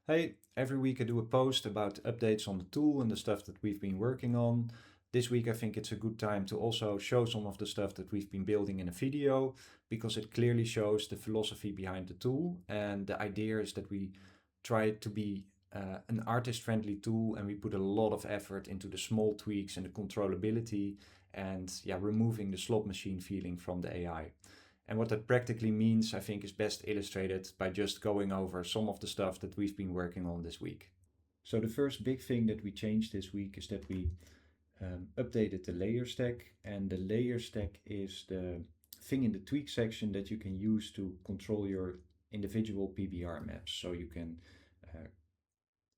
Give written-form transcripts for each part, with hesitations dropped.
Hey, every week I do a post about updates on the tool and the stuff that we've been working on. This week I think it's a good time to also show some of the stuff that we've been building in a video because it clearly shows the philosophy behind the tool. And the idea is that we try to be an artist-friendly tool, and we put a lot of effort into the small tweaks and the controllability and removing the slot machine feeling from the AI. And what that practically means, I think, is best illustrated by just going over some of the stuff that we've been working on this week. So the first big thing that we changed this week is that we updated the layer stack, and the layer stack is the thing in the tweak section that you can use to control your individual PBR maps. So you can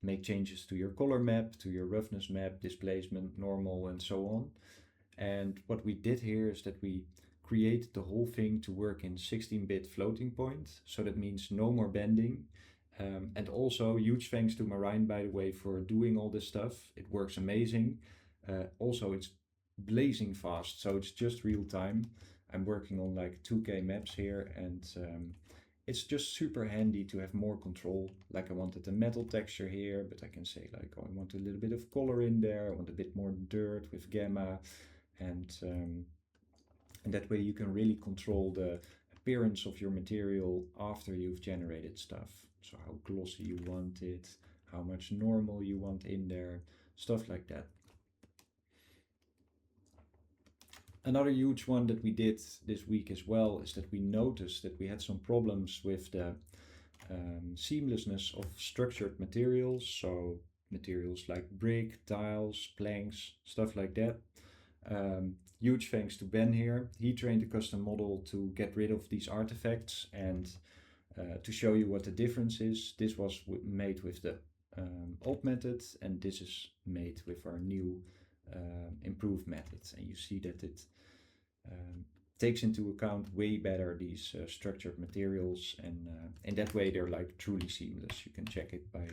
make changes to your color map, to your roughness map, displacement, normal, and so on. And what we did here is that we created the whole thing to work in 16-bit floating point. So that means no more bending. And also huge thanks to Marijn, by the way, for doing all this stuff. It works amazing. Also, it's blazing fast, so it's just real time. I'm working on like 2K maps here, and it's just super handy to have more control. Like I wanted a metal texture here, but I can say like, oh, I want a little bit of color in there. I want a bit more dirt with gamma, and that way you can really control the appearance of your material after you've generated stuff. So how glossy you want it, how much normal you want in there, stuff like that. Another huge one that we did this week as well is that we noticed that we had some problems with the seamlessness of structured materials. So materials like brick, tiles, planks, stuff like that. Huge thanks to Ben here. He trained a custom model to get rid of these artifacts, and to show you what the difference is, this was made with the old method, and this is made with our new improved method. And you see that it takes into account way better these structured materials, and in that way they're like truly seamless. You can check it by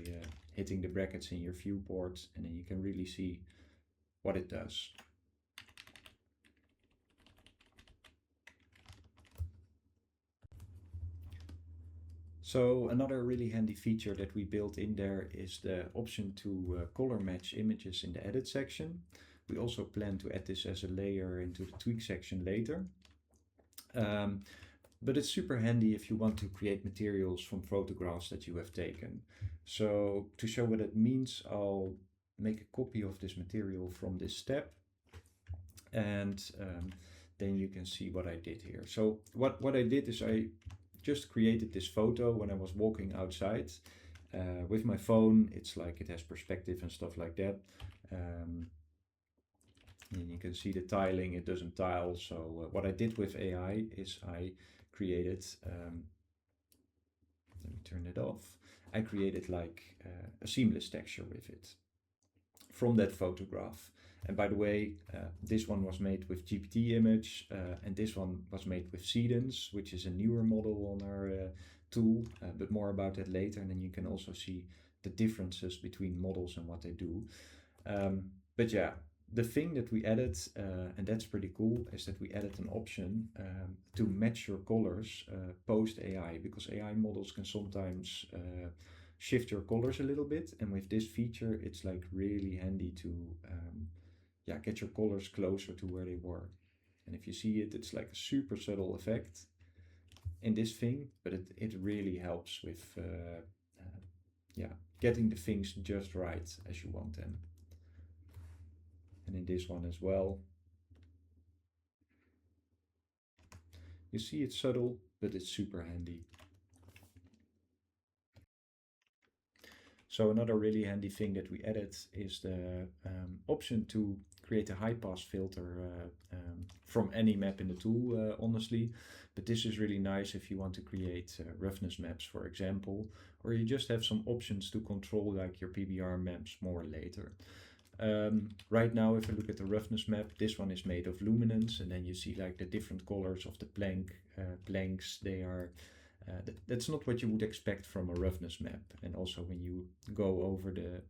hitting the brackets in your viewport, and then you can really see what it does. So another really handy feature that we built in there is the option to color match images in the edit section. We also plan to add this as a layer into the tweak section later. But it's super handy if you want to create materials from photographs that you have taken. So to show what it means, I'll make a copy of this material from this step, and then you can see what I did here. So what I did is I just created this photo when I was walking outside with my phone. It's like it has perspective and stuff like that. And you can see the tiling, it doesn't tile. So what I did with AI is I created, let me turn it off. I created like a seamless texture with it from that photograph. And by the way, this one was made with GPT image, and this one was made with Seedance, which is a newer model on our tool, but more about that later. And then you can also see the differences between models and what they do. But yeah, the thing that we added, and that's pretty cool, is that we added an option to match your colors post AI, because AI models can sometimes shift your colors a little bit, and with this feature it's like really handy to get your colors closer to where they were. And if you see it, it's like a super subtle effect in this thing, but it really helps with getting the things just right as you want them. And in this one as well, you see it's subtle, but it's super handy. So another really handy thing that we added is the option to create a high pass filter from any map in the tool, honestly. But this is really nice if you want to create roughness maps, for example, or you just have some options to control like your PBR maps more later. Right now, if I look at the roughness map, this one is made of luminance, and then you see like the different colors of the planks. They are that's not what you would expect from a roughness map. And also when you go over the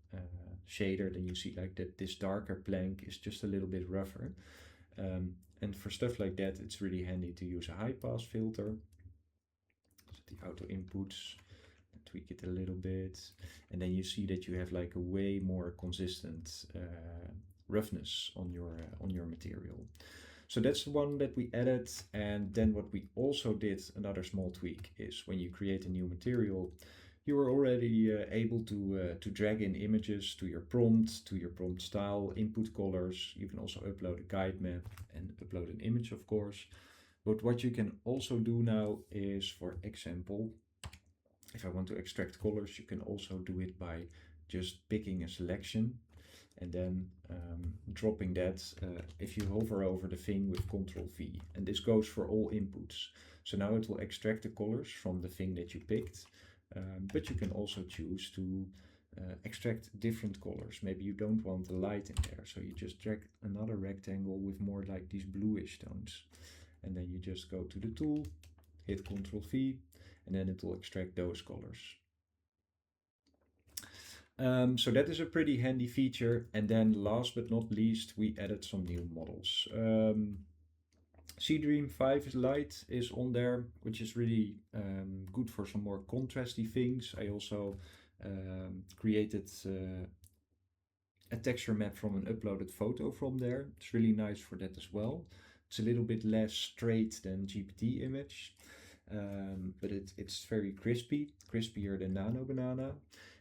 shader, then you see like that this darker plank is just a little bit rougher. And for stuff like that, it's really handy to use a high pass filter. So the auto inputs, tweak it a little bit, and then you see that you have like a way more consistent roughness on your material. So that's the one that we added. And then what we also did, another small tweak, is when you create a new material, you are already able to drag in images to your prompt style, input colors. You can also upload a guide map and upload an image, of course. But what you can also do now is, for example, if I want to extract colors, you can also do it by just picking a selection and then dropping that if you hover over the thing with Ctrl V. And this goes for all inputs. So now it will extract the colors from the thing that you picked, but you can also choose to extract different colors. Maybe you don't want the light in there, so you just drag another rectangle with more like these bluish tones. And then you just go to the tool, hit Ctrl V, and then it will extract those colors. So that is a pretty handy feature. And then last but not least, we added some new models. Seedream 5 Lite is on there, which is really good for some more contrasty things. I also created a texture map from an uploaded photo from there. It's really nice for that as well. It's a little bit less straight than GPT image, but it's very crispier than Nano Banana.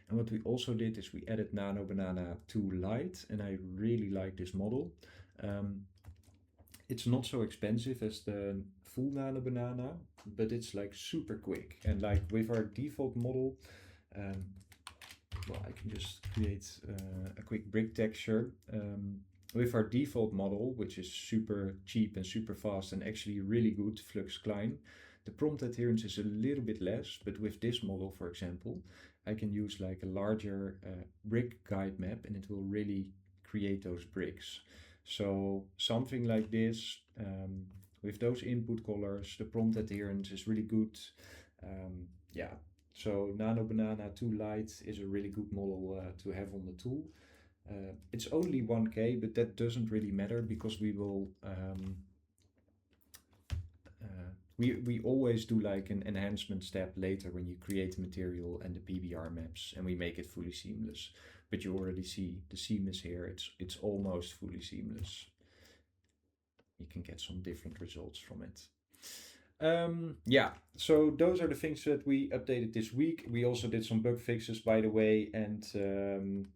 And what we also did is we added Nano Banana 2 Lite, and I really like this model. It's not so expensive as the full Nano Banana, but it's like super quick. And like with our default model, well, I can just create a quick brick texture. With our default model, which is super cheap and super fast and actually really good, Flux Klein, the prompt adherence is a little bit less, but with this model, for example, I can use like a larger brick guide map and it will really create those bricks. So something like this, with those input colors, the prompt adherence is really good. Yeah, so Nano Banana 2 Lite is a really good model to have on the tool. It's only 1K, but that doesn't really matter because we will we always do like an enhancement step later when you create the material and the PBR maps, and we make it fully seamless. But you already see the seamless here, it's almost fully seamless. You can get some different results from it. Yeah, so those are the things that we updated this week. We also did some bug fixes, by the way, and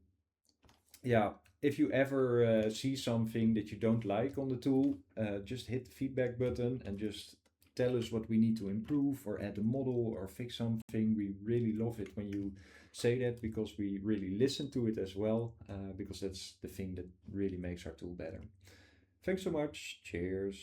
yeah, if you ever see something that you don't like on the tool, just hit the feedback button and just tell us what we need to improve or add a model or fix something. We really love it when you say that, because we really listen to it as well, because that's the thing that really makes our tool better. Thanks so much. Cheers.